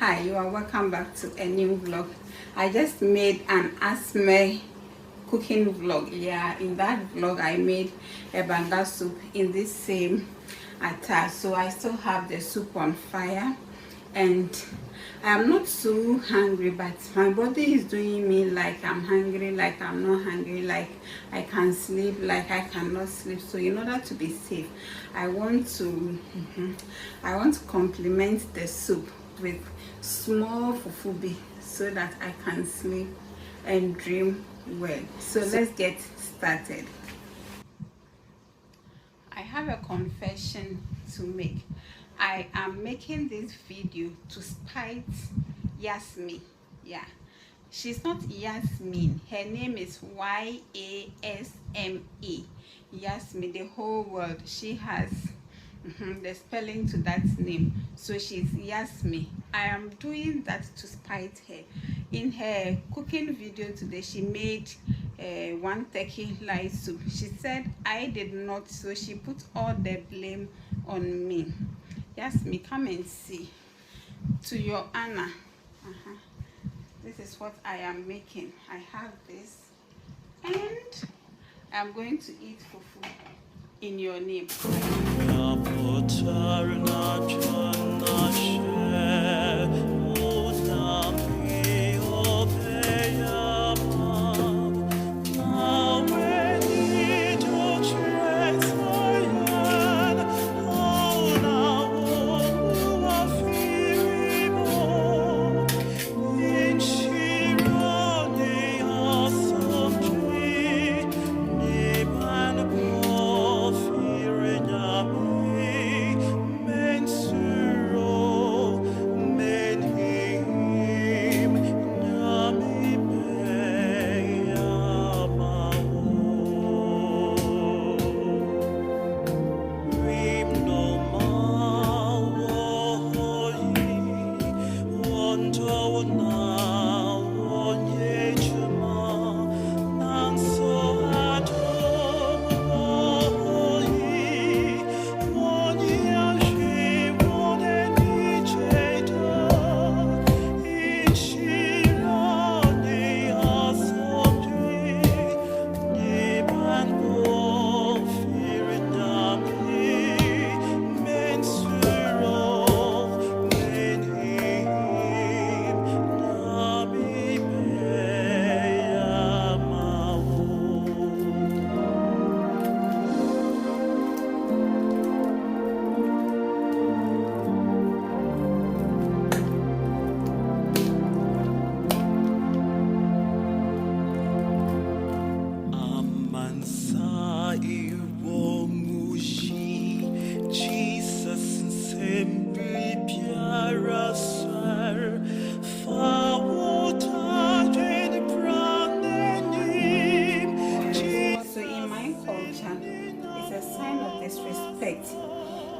Hi, you are welcome back to a new vlog. I just made an asthma cooking vlog. Yeah, in that vlog I made a banga soup in this same attire. So I still have the soup on fire and I'm not so hungry, but my body is doing me like I'm hungry, like I'm not hungry, like I can sleep, like I cannot sleep. So in order to be safe, I want to complement the soup with small fufu so that I can sleep and dream well. So let's get started. I have a confession to make. I am making this video to spite Yasmin. Yeah, she's not Yasmin. Her name is Yasme. Yasmin, the whole world. She has the spelling to that name, so she's Yasmin. I am doing that to spite her. In her cooking video today, she made one turkey light soup. She said I did not, so she put all the blame on me. Yasmin, come and see. To your honor, this is what I am making. I have this and I'm going to eat fufu in your name.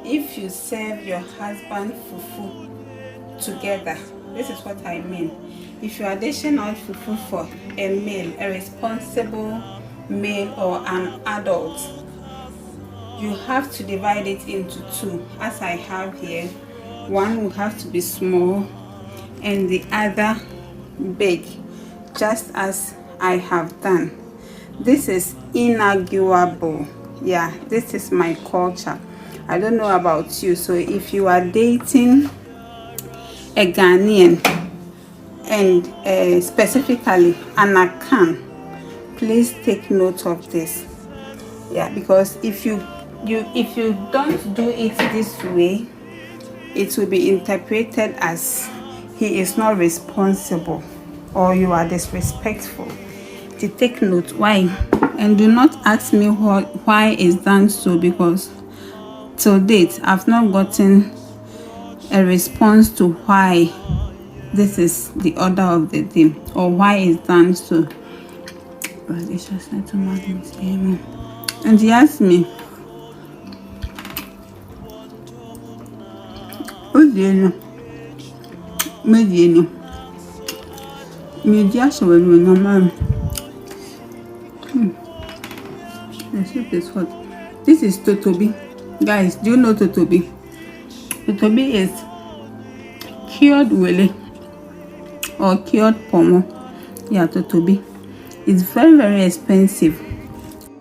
If you serve your husband fufu together, this is what I mean. If you are dishing out fufu for a male, a responsible male or an adult, you have to divide it into two, as I have here. One will have to be small and the other big, just as I have done. This is inarguable. Yeah, this is my culture. I don't know about you. So if you are dating a Ghanaian and specifically an Akan, please take note of this. Yeah, because if you don't do it this way, it will be interpreted as he is not responsible or you are disrespectful. To take note. Why? And do not ask me why is done so, because till date I've not gotten a response to why this is the order of the day or why it's done so. And he asked me, the soup is hot. This is totobi. Guys, do you know totobi? Totobi is cured wele or cured pomo, yeah, to be. It's very, very expensive.